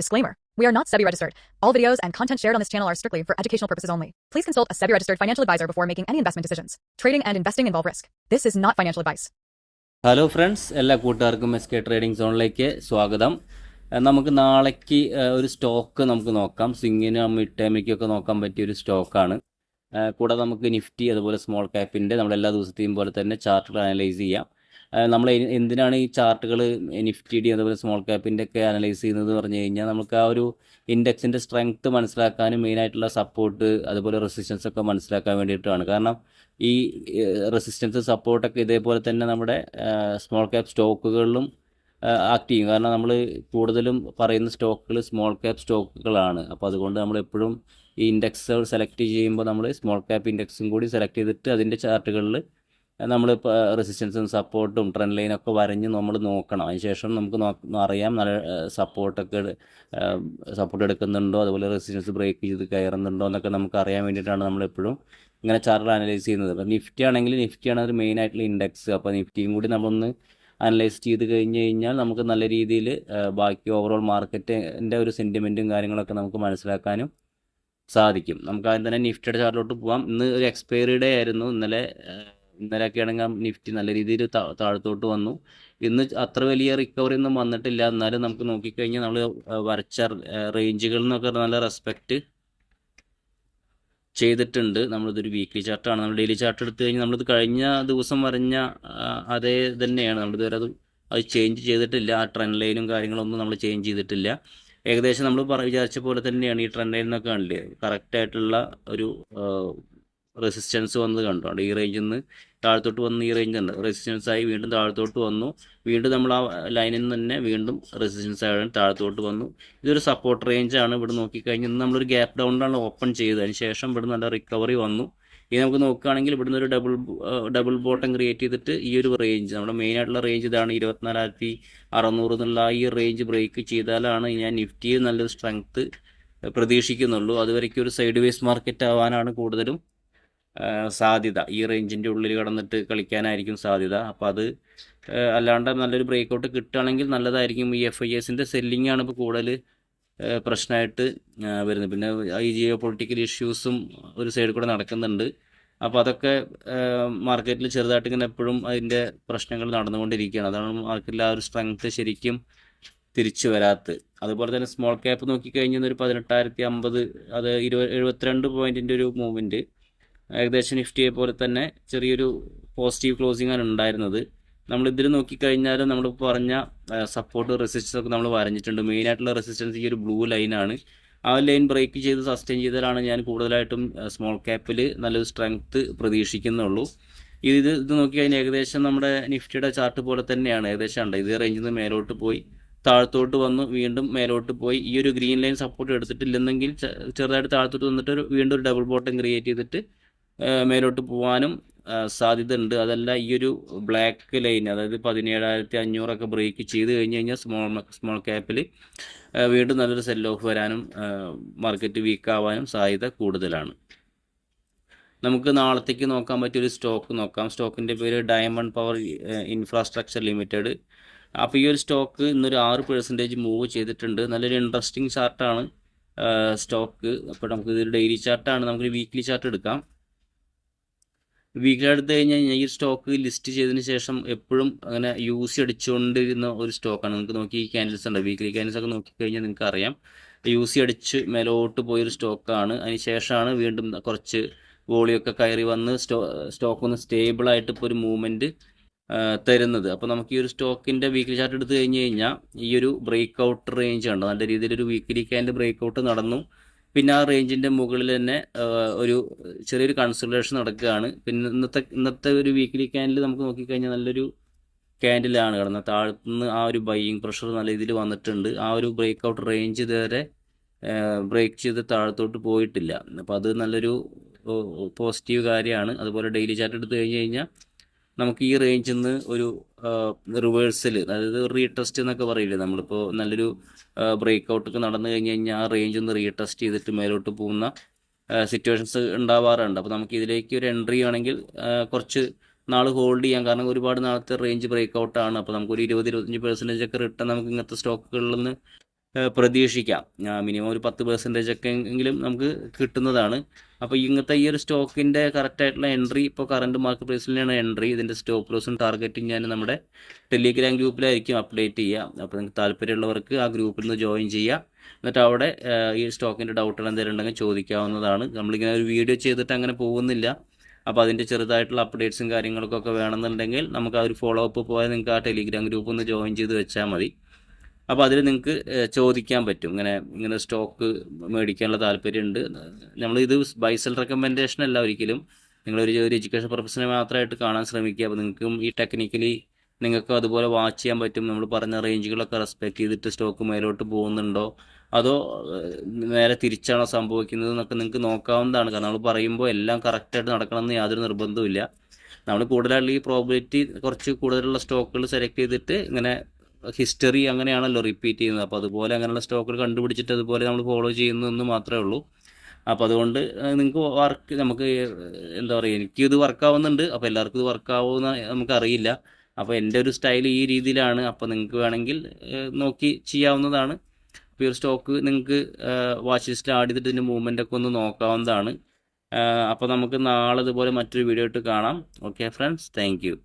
Disclaimer. We are not SEBI registered. All videos and content shared on this channel are strictly for educational purposes only. Please consult a SEBI registered financial advisor before making any investment decisions. Trading and investing involve risk. This is not financial advice. Hello friends, എല്ലാ കൂട്ടുകാർക്കും SK trading സോണിലേക്ക് സ്വാഗതം. നമുക്ക് നാളേക്ക് ഒരു stock നമുക്ക് നോക്കാം. സ്വിങ്ങിനും mid ടൈമിലേക്കൊക്കെ നോക്കാൻ പറ്റിയ ഒരു സ്റ്റോക്കാണ്. കൂടാതെ നമുക്ക് നിഫ്റ്റി അതുപോലെ സ്മോൾ ക്യാപ്പിൻ്റെ നമ്മളെല്ലാ ദിവസത്തെയും പോലെ തന്നെ ചാർട്ടുകൾ അനലൈസ് ചെയ്യാം. നമ്മൾ എന്തിനാണ് ഈ ചാർട്ടുകൾ നിഫ്റ്റിയുടെയും അതുപോലെ സ്മോൾ ക്യാപ്പിൻ്റെ ഒക്കെ അനലൈസ് ചെയ്യുന്നത് പറഞ്ഞു കഴിഞ്ഞാൽ നമുക്ക് ആ ഒരു ഇൻഡെക്സിൻ്റെ സ്ട്രെങ്ത്ത് മനസ്സിലാക്കാനും മെയിനായിട്ടുള്ള സപ്പോർട്ട് അതുപോലെ റെസിസ്റ്റൻസ് ഒക്കെ മനസ്സിലാക്കാൻ വേണ്ടിയിട്ടാണ്. കാരണം ഈ റെസിസ്റ്റൻസ് സപ്പോർട്ടൊക്കെ ഇതേപോലെ തന്നെ നമ്മുടെ സ്മോൾ ക്യാപ്പ് സ്റ്റോക്കുകളിലും ആക്ട് ചെയ്യും. കാരണം നമ്മൾ കൂടുതലും പറയുന്ന സ്റ്റോക്കുകൾ സ്മോൾ ക്യാപ്പ് സ്റ്റോക്കുകളാണ്. അപ്പോൾ അതുകൊണ്ട് നമ്മളെപ്പോഴും ഈ ഇൻഡെക്സ് സെലക്ട് ചെയ്യുമ്പോൾ നമ്മൾ സ്മോൾ ക്യാപ്പ് ഇൻഡെക്സും കൂടി സെലക്ട് ചെയ്തിട്ട് അതിൻ്റെ ചാർട്ടുകളിൽ നമ്മൾ റെസിസ്റ്റൻസും സപ്പോർട്ടും ട്രെൻഡ് ലൈനൊക്കെ വരഞ്ഞ് നമ്മൾ നോക്കണം. അതിനുശേഷം നമുക്ക് അറിയാം നല്ല സപ്പോർട്ട് എടുക്കുന്നുണ്ടോ അതുപോലെ റെസിസ്റ്റൻസ് ബ്രേക്ക് ചെയ്ത് കയറുന്നുണ്ടോ എന്നൊക്കെ നമുക്ക് അറിയാൻ വേണ്ടിയിട്ടാണ് നമ്മളെപ്പോഴും ഇങ്ങനെ ചാർട്ട് അനലൈസ് ചെയ്യുന്നത്. അപ്പോൾ നിഫ്റ്റി ആണെങ്കിൽ നിഫ്റ്റിയാണ് ഒരു മെയിൻ ആയിട്ടുള്ള ഇൻഡെക്സ്. അപ്പോൾ നിഫ്റ്റിയും കൂടി നമ്മളൊന്ന് അനലൈസ് ചെയ്ത് കഴിഞ്ഞ് കഴിഞ്ഞാൽ നമുക്ക് നല്ല രീതിയിൽ ബാക്കി ഓവറോൾ മാർക്കറ്റിൻ്റെ ഒരു സെൻറ്റിമെൻറ്റും കാര്യങ്ങളൊക്കെ നമുക്ക് മനസ്സിലാക്കാനും സാധിക്കും. നമുക്ക് ആദ്യം തന്നെ നിഫ്റ്റിയുടെ ചാർട്ടിലോട്ട് പോകാം. ഇന്ന് ഒരു എക്സ്പയറി ഡേ ആയിരുന്നു. ഇന്നലെയൊക്കെ ആണെങ്കിൽ നിഫ്റ്റി നല്ല രീതിയിൽ താഴത്തോട്ട് വന്നു. ഇന്ന് അത്ര വലിയ റിക്കവറി ഒന്നും വന്നിട്ടില്ല. എന്നാലും നമുക്ക് നോക്കിക്കഴിഞ്ഞാൽ നമ്മൾ വരച്ച റേഞ്ചുകളിൽ നിന്നൊക്കെ നല്ല റെസ്പെക്റ്റ് ചെയ്തിട്ടുണ്ട്. നമ്മളിതൊരു വീക്ക്ലി ചാർട്ടാണ്. നമ്മൾ ഡെയിലി ചാർട്ട് എടുത്തു കഴിഞ്ഞാൽ നമ്മളിത് കഴിഞ്ഞ ദിവസം വരഞ്ഞ അതേ തന്നെയാണ്. നമ്മളിതുവരെ അത് ചേഞ്ച് ചെയ്തിട്ടില്ല. ആ ട്രെൻഡ് ലൈനും കാര്യങ്ങളൊന്നും നമ്മൾ ചേഞ്ച് ചെയ്തിട്ടില്ല. ഏകദേശം നമ്മൾ വിചാരിച്ച പോലെ തന്നെയാണ്. ഈ ട്രെൻഡ് ലൈൻ എന്നൊക്കെ കണ്ടില്ലേ, കറക്റ്റായിട്ടുള്ള ഒരു റെസിസ്റ്റൻസ് വന്നത് കണ്ടോണ്ട് ഈ റേഞ്ചിൽ നിന്ന് താഴത്തോട്ട് വന്ന് ഈ റേഞ്ച് ഉണ്ട് റെസിസ്റ്റൻസ് ആയി വീണ്ടും താഴത്തോട്ട് വന്നു. വീണ്ടും നമ്മൾ ആ ലൈനിൽ നിന്ന് തന്നെ വീണ്ടും റെസിസ്റ്റൻസ് ആയി താഴത്തോട്ട് വന്നു. ഇതൊരു സപ്പോർട്ട് റേഞ്ചാണ്. ഇവിടെ നോക്കിക്കഴിഞ്ഞാൽ നമ്മളൊരു ഗ്യാപ്പ് ഡൗണിലാണ് ഓപ്പൺ ചെയ്തത്. അതിന് ശേഷം ഇവിടെ നല്ല റിക്കവറി വന്നു. ഇനി നമുക്ക് നോക്കുകയാണെങ്കിൽ ഇവിടുന്ന് ഒരു ഡബിൾ ബോട്ടം ക്രിയേറ്റ് ചെയ്തിട്ട് ഈ ഒരു റേഞ്ച് നമ്മുടെ മെയിൻ ആയിട്ടുള്ള റേഞ്ച് ഇതാണ് 24,600 എന്നുള്ള ഈ റേഞ്ച് ബ്രേക്ക് ചെയ്താലാണ് ഞാൻ നിഫ്റ്റിയിൽ നല്ലൊരു സ്ട്രെങ്ത്ത് പ്രതീക്ഷിക്കുന്നുള്ളൂ. അതുവരേക്കും ഒരു സൈഡ് വേസ് മാർക്കറ്റ് ആവാനാണ് കൂടുതലും സാധ്യത. ഈ റേഞ്ചിൻ്റെ ഉള്ളിൽ കടന്നിട്ട് കളിക്കാനായിരിക്കും സാധ്യത. അപ്പോൾ അത് അല്ലാണ്ട് നല്ലൊരു ബ്രേക്കൗട്ട് കിട്ടുകയാണെങ്കിൽ നല്ലതായിരിക്കും. ഈ FISൻ്റെ സെല്ലിംഗ് ആണ് ഇപ്പോൾ കൂടുതൽ പ്രശ്നമായിട്ട് വരുന്നത്. പിന്നെ ഈ ജിയോ പൊളിറ്റിക്കൽ ഇഷ്യൂസും ഒരു സൈഡിൽ കൂടെ നടക്കുന്നുണ്ട്. അപ്പോൾ അതൊക്കെ മാർക്കറ്റിൽ ചെറുതായിട്ട് ഇങ്ങനെ എപ്പോഴും അതിൻ്റെ പ്രശ്നങ്ങൾ നടന്നുകൊണ്ടിരിക്കുകയാണ്. അതാണ് മാർക്കറ്റിൽ ആ ഒരു സ്ട്രെങ്ത്ത് ശരിക്കും തിരിച്ചു വരാത്തത്. അതുപോലെ തന്നെ സ്മോൾ ക്യാപ്പ് നോക്കിക്കഴിഞ്ഞാൽ ഒരു 18,050 അത് 72 പോയിൻറ്റിൻ്റെ ഒരു മൂവ്മെൻറ്റ് ഏകദേശം നിഫ്റ്റിയെ പോലെ തന്നെ ചെറിയൊരു പോസിറ്റീവ് ക്ലോസിംഗ് ആണ് ഉണ്ടായിരുന്നത്. നമ്മളിതിൽ നോക്കിക്കഴിഞ്ഞാൽ നമ്മൾ പറഞ്ഞ സപ്പോർട്ട് റെസിസ്റ്റൻസ് ഒക്കെ നമ്മൾ വരഞ്ഞിട്ടുണ്ട്. മെയിനായിട്ടുള്ള റെസിസ്റ്റൻസ് ഈ ഒരു ബ്ലൂ ലൈനാണ്. ആ ലൈൻ ബ്രേക്ക് ചെയ്ത് സസ്റ്റെയിൻ ചെയ്താലാണ് ഞാൻ കൂടുതലായിട്ടും സ്മോൾ ക്യാപ്പിൽ നല്ലൊരു സ്ട്രെങ്ത്ത് പ്രതീക്ഷിക്കുന്നുള്ളൂ. ഇത് നോക്കിക്കഴിഞ്ഞാൽ ഏകദേശം നമ്മുടെ നിഫ്റ്റിയുടെ ചാർട്ട് പോലെ തന്നെയാണ്. ഏകദേശം ഉണ്ട് ഇതേ റേഞ്ചിൽ നിന്ന് മേലോട്ട് പോയി താഴത്തോട്ട് വന്നു, വീണ്ടും മേലോട്ട് പോയി. ഈ ഒരു ഗ്രീൻ ലൈൻ സപ്പോർട്ട് എടുത്തിട്ടില്ലെന്നെങ്കിൽ ചെറുതായിട്ട് താഴത്തോട്ട് വന്നിട്ട് വീണ്ടും ഒരു ഡബിൾ ബോട്ടം ക്രിയേറ്റ് ചെയ്തിട്ട് മേലോട്ട് പോകാനും സാധ്യത ഉണ്ട്. അതല്ല ഈ ഒരു ബ്ലാക്ക് ലൈൻ അതായത് 17,500 ബ്രേക്ക് ചെയ്ത് കഴിഞ്ഞാൽ സ്മോൾ ക്യാപ്പിൽ വീണ്ടും നല്ലൊരു സെൽ ഓഫ് വരാനും മാർക്കറ്റ് വീക്കാവാനും സാധ്യത കൂടുതലാണ്. നമുക്ക് നാളത്തേക്ക് നോക്കാൻ പറ്റിയൊരു സ്റ്റോക്ക് നോക്കാം. സ്റ്റോക്കിൻ്റെ പേര് ഡയമണ്ട് പവർ ഇൻഫ്രാസ്ട്രക്ചർ ലിമിറ്റഡ്. അപ്പോൾ ഈ ഒരു സ്റ്റോക്ക് ഇന്നൊരു 6% മൂവ് ചെയ്തിട്ടുണ്ട്. നല്ലൊരു ഇൻട്രസ്റ്റിംഗ് ചാർട്ടാണ് സ്റ്റോക്ക്. അപ്പോൾ നമുക്കിതൊരു ഡെയിലി ചാർട്ടാണ്. നമുക്കൊരു വീക്ക്ലി ചാർട്ട് എടുക്കാം. വീക്കിലി എടുത്തു കഴിഞ്ഞാൽ ഈ സ്റ്റോക്ക് ലിസ്റ്റ് ചെയ്തതിന് ശേഷം എപ്പോഴും അങ്ങനെ യൂസ് അടിച്ചുകൊണ്ടിരുന്ന ഒരു സ്റ്റോക്കാണ്. നിങ്ങൾക്ക് നോക്കി ഈ ക്യാൻഡിൽസ് ഉണ്ട്, വീക്കിലി ക്യാൻഡിൽസ് ഒക്കെ നോക്കിക്കഴിഞ്ഞാൽ നിങ്ങൾക്ക് അറിയാം യൂസ് അടിച്ച് മേലോട്ട് പോയൊരു സ്റ്റോക്കാണ്. അതിന് ശേഷമാണ് വീണ്ടും കുറച്ച് വോളിയൊക്കെ കയറി വന്ന് സ്റ്റോക്ക് ഒന്ന് സ്റ്റേബിളായിട്ട് ഇപ്പോൾ ഒരു മൂവ്മെൻറ്റ് തരുന്നത്. അപ്പോൾ നമുക്ക് ഈ ഒരു സ്റ്റോക്കിൻ്റെ വീക്കിലി ചാർട്ട് എടുത്തു കഴിഞ്ഞ് കഴിഞ്ഞാൽ ഈ ഒരു ബ്രേക്ക് ഔട്ട് റേഞ്ച് ഉണ്ട്. നല്ല രീതിയിലൊരു വീക്കിലി ക്യാൻഡിൽ ബ്രേക്ക് ഔട്ട് നടന്നു. പിന്നെ ആ റേഞ്ചിൻ്റെ മുകളിൽ തന്നെ ഒരു ചെറിയൊരു കൺസൾട്ടേഷൻ നടക്കുകയാണ്. പിന്നെ ഇന്നത്തെ ഒരു വീക്കിലി ക്യാൻഡിൽ നമുക്ക് നോക്കിക്കഴിഞ്ഞാൽ നല്ലൊരു ക്യാൻഡിലാണ് കിടന്നത്. താഴത്തുനിന്ന് ആ ഒരു ബൈയിങ് പ്രഷർ നല്ല രീതിയിൽ വന്നിട്ടുണ്ട്. ആ ഒരു ബ്രേക്ക് ഔട്ട് റേഞ്ച് ഇതുവരെ ബ്രേക്ക് ചെയ്ത് താഴത്തോട്ട് പോയിട്ടില്ല. അപ്പോൾ അത് നല്ലൊരു പോസിറ്റീവ് കാര്യമാണ്. അതുപോലെ ഡെയിലി ചാർട്ട് എടുത്തു കഴിഞ്ഞാൽ നമുക്ക് ഈ റേഞ്ചിൽ നിന്ന് ഒരു റിവേഴ്സൽ അതായത് റീടെസ്റ്റ് എന്നൊക്കെ പറയില്ലേ, നമ്മളിപ്പോൾ നല്ലൊരു ബ്രേക്ക് ഔട്ടൊക്കെ നടന്നു കഴിഞ്ഞ് കഴിഞ്ഞാൽ ആ റേഞ്ചിൽ നിന്ന് റീടെസ്റ്റ് ചെയ്തിട്ട് മേലോട്ട് പോകുന്ന സിറ്റുവേഷൻസ് ഉണ്ടാവാറുണ്ട്. അപ്പോൾ നമുക്ക് ഇതിലേക്ക് ഒരു എൻട്രി ആണെങ്കിൽ കുറച്ച് നാൾ ഹോൾഡ് ചെയ്യാം. കാരണം ഒരുപാട് നാളത്തെ റേഞ്ച് ബ്രേക്ക് ഔട്ടാണ്. അപ്പോൾ നമുക്കൊരു 20-25% ഒക്കെ റിട്ടേൺ നമുക്ക് ഇങ്ങനത്തെ സ്റ്റോക്കുകളിൽ നിന്ന് പ്രതീക്ഷിക്കാം. മിനിമം ഒരു 10% ഒക്കെ എങ്കിലും നമുക്ക് കിട്ടുന്നതാണ്. അപ്പോൾ ഇങ്ങനത്തെ ഈ ഒരു സ്റ്റോക്കിൻ്റെ കറക്റ്റായിട്ടുള്ള എൻട്രി ഇപ്പോൾ കറണ്ട് മാർക്കറ്റ് പ്രൈസിലാണ് എൻട്രി. ഇതിൻ്റെ സ്റ്റോപ്പ് ലോസും ടാർഗറ്റും ഞാൻ നമ്മുടെ ടെലിഗ്രാം ഗ്രൂപ്പിലായിരിക്കും അപ്ഡേറ്റ് ചെയ്യുക. അപ്പോൾ നിങ്ങൾക്ക് താല്പര്യമുള്ളവർക്ക് ആ ഗ്രൂപ്പിൽ നിന്ന് ജോയിൻ ചെയ്യുക. എന്നിട്ട് അവിടെ ഈ സ്റ്റോക്കിൻ്റെ ഡൗട്ടുകൾ എന്തെങ്കിലും ഉണ്ടെങ്കിൽ ചോദിക്കാവുന്നതാണ്. നമ്മളിങ്ങനെ ഒരു വീഡിയോ ചെയ്തിട്ട് അങ്ങനെ പോകുന്നില്ല. അപ്പോൾ അതിൻ്റെ ചെറുതായിട്ടുള്ള അപ്ഡേറ്റ്സും കാര്യങ്ങൾക്കൊക്കെ വേണമെന്നുണ്ടെങ്കിൽ നമുക്ക് ആ ഒരു ഫോളോ അപ്പ് പോയാൽ നിങ്ങൾക്ക് ആ ടെലിഗ്രാം ഗ്രൂപ്പ് ഒന്ന് ജോയിൻ ചെയ്ത് വെച്ചാൽ മതി. അപ്പോൾ അതിൽ നിങ്ങൾക്ക് ചോദിക്കാൻ പറ്റും, ഇങ്ങനെ സ്റ്റോക്ക് മേടിക്കാനുള്ള താല്പര്യമുണ്ട്. നമ്മളിത് ബൈ സെൽ റെക്കമെൻഡേഷൻ അല്ല ഒരിക്കലും. നിങ്ങളൊരു എഡ്യൂക്കേഷൻ പർപ്പസിനെ മാത്രമായിട്ട് കാണാൻ ശ്രമിക്കുക. അപ്പോൾ നിങ്ങൾക്കും ഈ ടെക്നിക്കലി നിങ്ങൾക്ക് അതുപോലെ വാച്ച് ചെയ്യാൻ പറ്റും. നമ്മൾ പറഞ്ഞ റേഞ്ചുകളൊക്കെ റെസ്പെക്റ്റ് ചെയ്തിട്ട് സ്റ്റോക്ക് മേലോട്ട് പോകുന്നുണ്ടോ അതോ നേരെ തിരിച്ചാണോ സംഭവിക്കുന്നത് എന്നൊക്കെ നിങ്ങൾക്ക് നോക്കാവുന്നതാണ്. കാരണം നമ്മൾ പറയുമ്പോൾ എല്ലാം കറക്റ്റായിട്ട് നടക്കണമെന്ന് യാതൊരു നിർബന്ധവുമില്ല. നമ്മൾ കൂടുതലായിട്ടുള്ള ഈ പ്രോബിലിറ്റി കുറച്ച് കൂടുതലുള്ള സ്റ്റോക്കുകൾ സെലക്ട് ചെയ്തിട്ട് ഇങ്ങനെ ഹിസ്റ്ററി അങ്ങനെയാണല്ലോ റിപ്പീറ്റ് ചെയ്യുന്നത്. അപ്പോൾ അതുപോലെ അങ്ങനെയുള്ള സ്റ്റോക്കുകൾ കണ്ടുപിടിച്ചിട്ട് അതുപോലെ നമ്മൾ ഫോളോ ചെയ്യുന്നതെന്ന് മാത്രമേ ഉള്ളൂ. അപ്പോൾ അതുകൊണ്ട് നിങ്ങൾക്ക് നമുക്ക് എന്താ പറയുക, എനിക്കിത് വർക്കാവുന്നുണ്ട്. അപ്പോൾ എല്ലാവർക്കും ഇത് വർക്കാവുമെന്ന് നമുക്കറിയില്ല. അപ്പോൾ എൻ്റെ ഒരു സ്റ്റൈൽ ഈ രീതിയിലാണ്. അപ്പോൾ നിങ്ങൾക്ക് വേണമെങ്കിൽ നോക്കി ചെയ്യാവുന്നതാണ്. അപ്പോൾ ഈ ഒരു സ്റ്റോക്ക് നിങ്ങൾക്ക് വാച്ച് ലിസ്റ്റിൽ ആഡ് ചെയ്തിട്ട് ഇതിൻ്റെ മൂവ്മെൻ്റ് ഒക്കെ ഒന്ന് നോക്കാവുന്നതാണ്. അപ്പോൾ നമുക്ക് നാളെ ഇതുപോലെ മറ്റൊരു വീഡിയോ ഇട്ട് കാണാം. Okay friends, thank you.